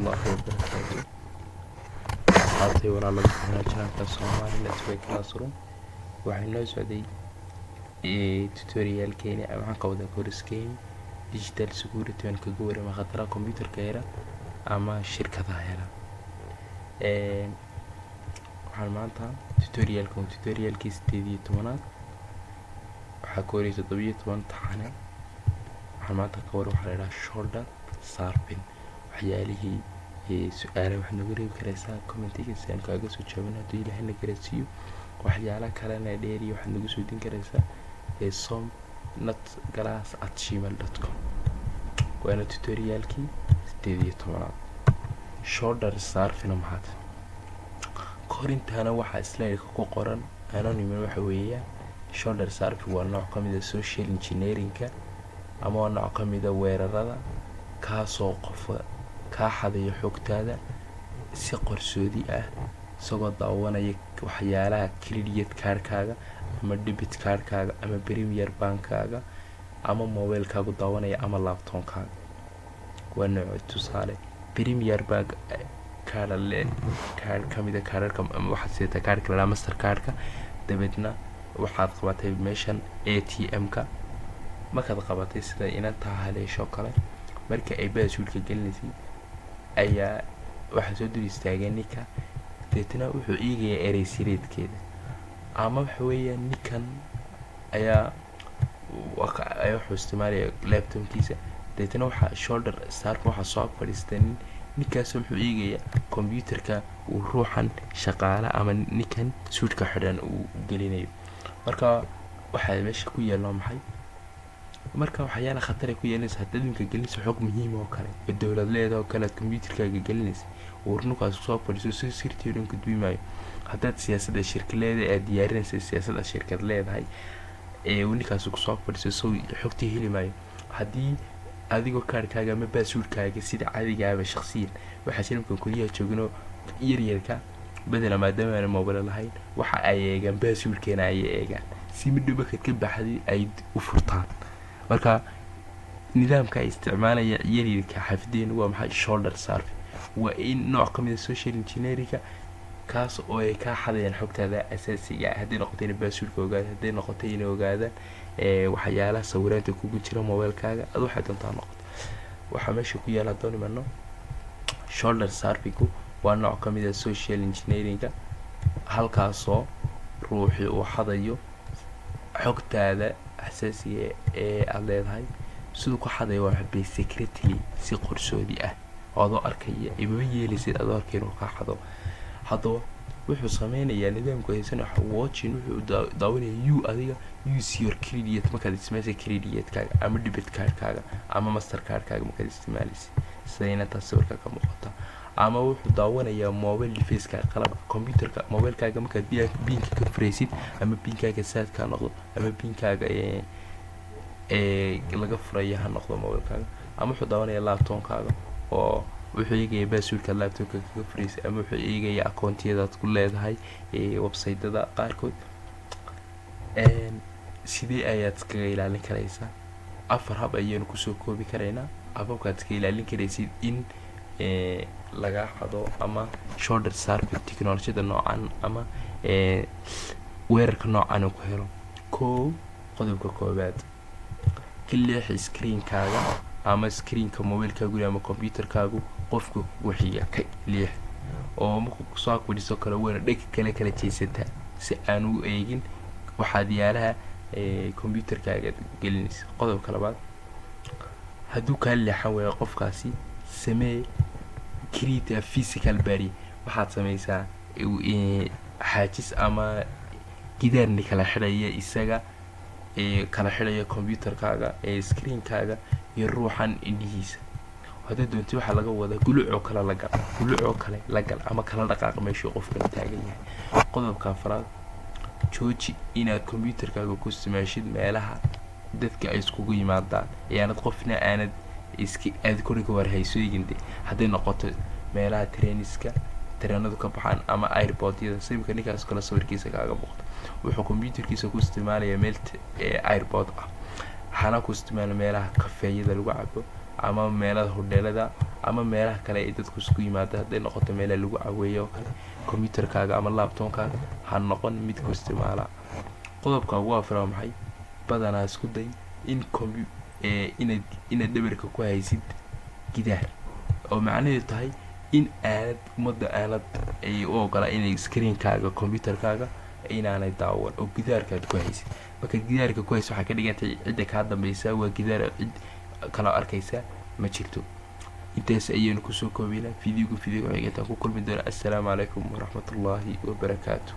الله وبركاته. أصحابتي ولا لك هنا channelka Somali Let's Play Classroom. waxaan noo socday tutorialkeeni waxaan ka wada course-keeni digital security aan kaga warramay khataraha computerka yara ama shirkadaha yara. waxaan maanta tutorialkii 18aad waxaa ka waraysa 17 taxane. waxaan maanta ka war waxaa la yidhaha shoulder sharpen. waxyaalihii su-aalaha waxaad nagu reebi karaysaa commentiga si aan kaaga soo jawaabin haddii ilaahay na garasiiyo. waxyaalaha kalena dheeriya waxaad nagu soo din karaysaa somnotglass@gmail.com. waana tutorialkii 18aad. shoulder sharpen maxaad korintaana waxaa slide-ka ku qoran anonymous waxa weeyaan shoulder sharpen waa nooc ka mid ah social engineering-ka ama waa nooc ka mid ah weerarada kaasoo qofka kaa xadayo xogtaada si qarsoodi ah isagoo daawanaya waxyaalaha credit card-kaaga ama debit card-kaaga ama premier bank-kaaga ama mobile-kaagu daawanaya ama laptop-kaaga. waa nooc tusaale premier bank card kamid ah kaararka ama waxaad sidataa kaarka la master card-ka dabeedna waxaad qabatay meeshan ATM-ka markaad qabatay sida inantaa haleesho kale marka ay password-ka gelinaysay ayaa waxaa soo dul istaagay ninka deetana wuxuu eegayaa ereysireedkeeda ama waxa weeyaan ninkan ayaa wuxuu isticmaalaya laptop-kiisa deetana waxaa shoulder sharpen waxaa soo fadhiistay ninkaas wuxuu eegayaa computerka uu ruuxan shaqaale ama ninkan suudhka xidhan uu gelinayo. marka waxaa meesha ku yeelno maxay marka waxyaalaha khatar ay ku yeelanaysa haddaad ninka gelinaysa xog muhiim oo kale oo dowlad leedahay oo kale computerkaaga gelinaysa uu ninkaas soo fadhiiso si sirteedu gudbi maayo. haddaad siyaasadda shirkad leedahay aad diyaarinaysa siyaasadda shirkad leedahay ninkaas ku soo fadhiiso soo xogtii heli maayo. haddii adigoo kaarkaaga ama password-kaaga sida caadiga ah shakhsiyan waxaa shirka kuliyaha joogno yaryarka badala maadaama aan mobile lahayn waxa ay eegaan password-keena ay eegaan si midhow markaad ka baxday ay u furtaan. marka nidaamka ay isticmaalaya yaryarka xafideen waa maxay shoulder sharpen waa in nooc ka mid ah social engineering-ka kaas oo ay ka xadayaan xogtaada asaasiga ah haddii noqoto in password-ka ogaado haddii noqoto in ogaadaan waxyaalaha sawiraanta kugu jira mobile-kaaga ad waxay doontaa noqoto. waxaa meesha ku yaala doon imano shoulder sharpen-ku waa nooc ka mid ah social engineering-ka halkaasoo ruuxii uu xadayo xogtaada asaasiga ee aad leedahay siduu ku xadayo waa waxbay secretly si qarsoodi ah oo adoo arkaya ima yeelaysid adoo arkay inuu ka xado. haddaba wuxuu sameynayaa nidaamku haysan watching wuxuu daawanaya adiga use your credit markaad isticmaalaysa credit-kaaga ama debit card-kaaga ama master card-kaaga markaad isticmaalaysa sidayna taas sawirka ka muuqata. ama wuxuu daawanayaa mobile device-ka qalabka computerka mobile-kaaga markaad pinka ka furaysid ama pinkaaga saadka noqdo ama pinkaaga laga furaya ha noqdo mobile-kaaga ama wuxuu daawanayaa laptop-kaaga oo wuxuu eegayaa password-ka laptop-ka kaga furaysay ama wuxuu eegayaa account-yadaad ku leedahay website-dada qaarkood. sidee ayaad iskaga ilaalin karaysaa 4 hab ayaynu kusoo koobi karaynaa hababkaad iska ilaalin karaysid in laga xado ama shoulder sharpen technology-da noocan ama weerarka noocan uu ku helo. qodobka koobaad ka leexi screen-kaaga ama screen-ka mobile-kaagu ama computer-kaagu qofka waxiga ka leex oo markuu soo fadhiiso kale weena dhig kala jeesata si aan u eegin waxaad yaalaha computer-kaaga gelinaysa. qodobka labaad hadduu ka leexan waayo qofkaasi samee create a physical barrier waxaad samaysaa xaajis ama gidaarni kala xidhaya isaga kala xidhaya computer-kaaga screen-kaaga iyo ruuxan indhihiisa. hadda doonti waxaa laga wadaa gulucoo kale la gal ama kala dhaqaaq meeshuu qofkan taagan yahay. qodobka afraad jooji inaad computer-kaaga ku isticmaashid meelaha dadka ay iskugu yimaadaan aanad qofna aanad aad koriga war haysoyginde hadday noqoto meelaha tareenadu ka baxaan ama airport-yada sawirka ninkaas kale sawirkiisa kaaga muuqdo wuxuu computer-kiisa ku isticmaalayaa meel airport ah waxaana ku isticmaala meelaha kafeeyada lagu cabo ama meelaha hodheelada ama meelaha kale ay dadku isku yimaado hadday noqoto meelaha lagu caweeyo oo kale computerkaaga ama laptopkaaga ha noqon mid ku isticmaala. qodobka ugu afraad waa maxay? badanaa isku day in inaad dhabarka ku haysid gidaar, oo macnaheedu tahay in aanad ummadda aanad ay u ogolaa inay screenkaaga computerkaaga inaanay daawan oo gidaarkaad ku haysid. marka gidaarka ku haysid waxaa ka dhigantay cidda kaa dambaysa waa gidaar cid kala arkaysa ma jirto. intaas ayaynu kusoo koobaynaa videoga xiga intaan ku kulmi doona. assalaamu calaykum waraxmatullaahi wabarakaatu.